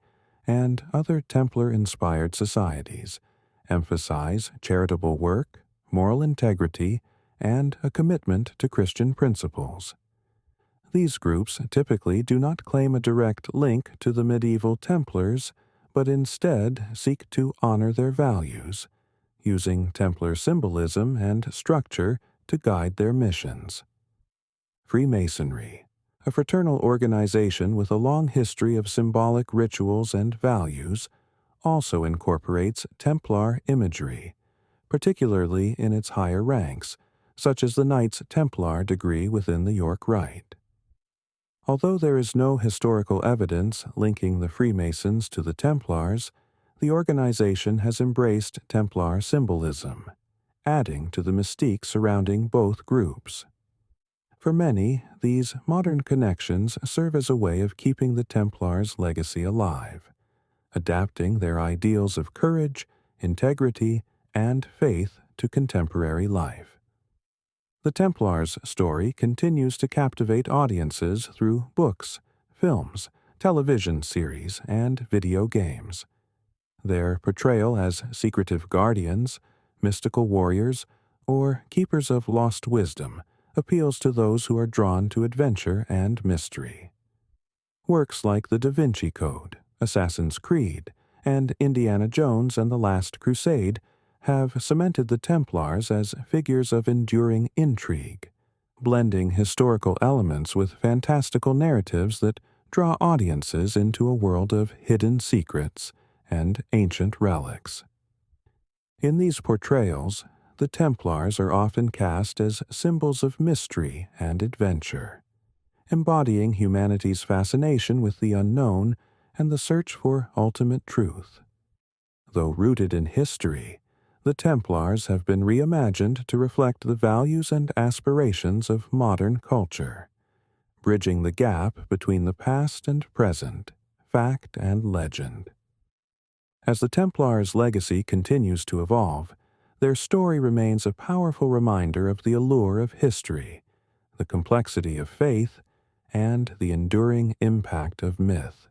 and other Templar-inspired societies, emphasize charitable work, moral integrity, and a commitment to Christian principles. These groups typically do not claim a direct link to the medieval Templars, but instead seek to honor their values, using Templar symbolism and structure to guide their missions. Freemasonry, a fraternal organization with a long history of symbolic rituals and values, also incorporates Templar imagery, particularly in its higher ranks, such as the Knights Templar degree within the York Rite. Although there is no historical evidence linking the Freemasons to the Templars, the organization has embraced Templar symbolism, adding to the mystique surrounding both groups. For many, these modern connections serve as a way of keeping the Templars' legacy alive, adapting their ideals of courage, integrity, and faith to contemporary life. The Templars' story continues to captivate audiences through books, films, television series, and video games. Their portrayal as secretive guardians, mystical warriors, or keepers of lost wisdom appeals to those who are drawn to adventure and mystery. Works like the Da Vinci Code, Assassin's Creed, and Indiana Jones and the Last Crusade have cemented the Templars as figures of enduring intrigue, blending historical elements with fantastical narratives that draw audiences into a world of hidden secrets and ancient relics. In these portrayals, the Templars are often cast as symbols of mystery and adventure, embodying humanity's fascination with the unknown and the search for ultimate truth. Though rooted in history, the Templars have been reimagined to reflect the values and aspirations of modern culture, bridging the gap between the past and present, fact and legend. As the Templars' legacy continues to evolve, their story remains a powerful reminder of the allure of history, the complexity of faith, and the enduring impact of myth.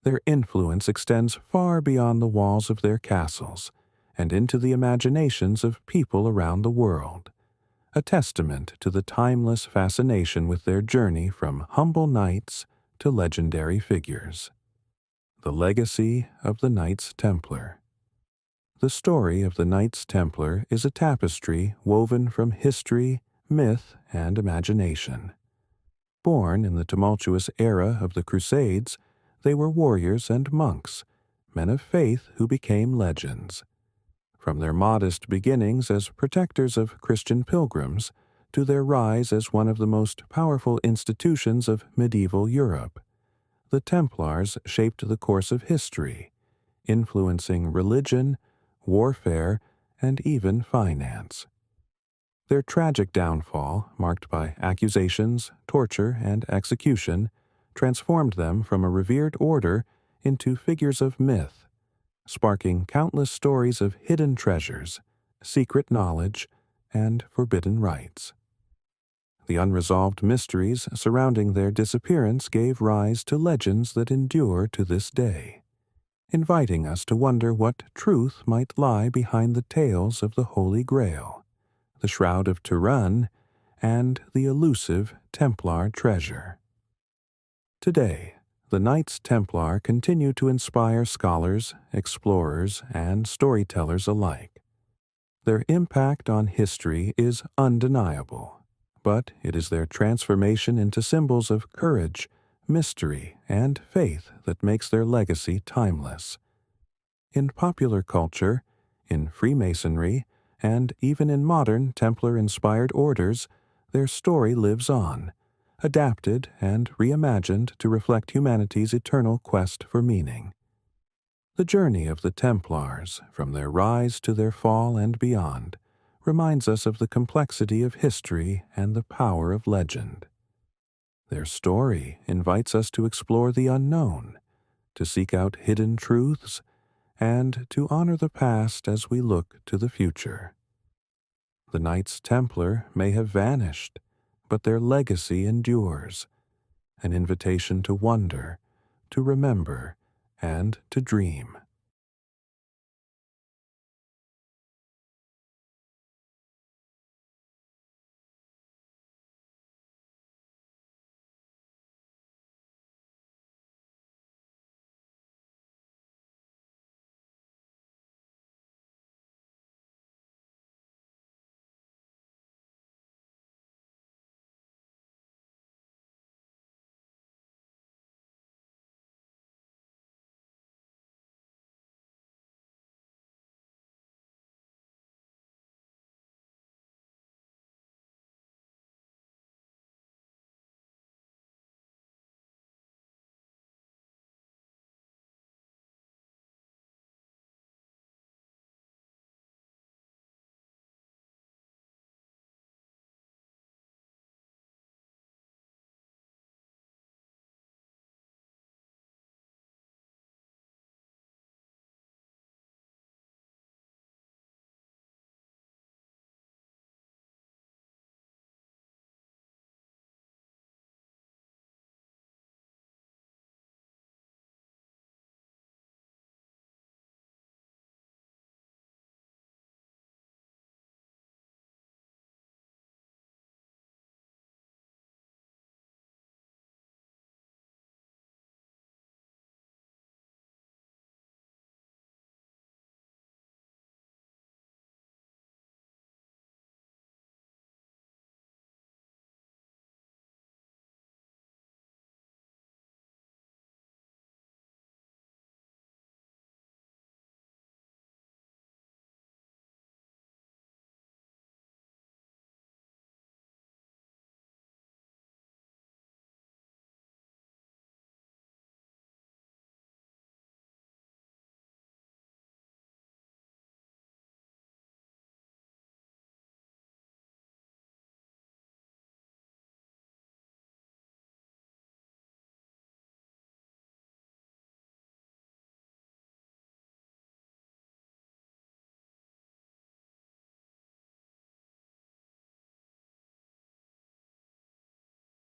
Their influence extends far beyond the walls of their castles and into the imaginations of people around the world, a testament to the timeless fascination with their journey from humble knights to legendary figures. The legacy of the Knights Templar. The story of the Knights Templar is a tapestry woven from history, myth, and imagination. Born in the tumultuous era of the Crusades, they were warriors and monks, men of faith who became legends. From their modest beginnings as protectors of Christian pilgrims to their rise as one of the most powerful institutions of medieval Europe, the Templars shaped the course of history, influencing religion, warfare, and even finance. Their tragic downfall, marked by accusations, torture, and execution, transformed them from a revered order into figures of myth, sparking countless stories of hidden treasures, secret knowledge, and forbidden rites. The unresolved mysteries surrounding their disappearance gave rise to legends that endure to this day, inviting us to wonder what truth might lie behind the tales of the Holy Grail, the Shroud of Turin, and the elusive Templar treasure. Today, the Knights Templar continue to inspire scholars, explorers, and storytellers alike. Their impact on history is undeniable, but it is their transformation into symbols of courage, mystery, and faith that makes their legacy timeless. In popular culture, in Freemasonry, and even in modern Templar-inspired orders, their story lives on, adapted and reimagined to reflect humanity's eternal quest for meaning. The journey of the Templars, from their rise to their fall and beyond, reminds us of the complexity of history and the power of legend. Their story invites us to explore the unknown, to seek out hidden truths, and to honor the past as we look to the future. The Knights Templar may have vanished, but their legacy endures, an invitation to wonder, to remember, and to dream.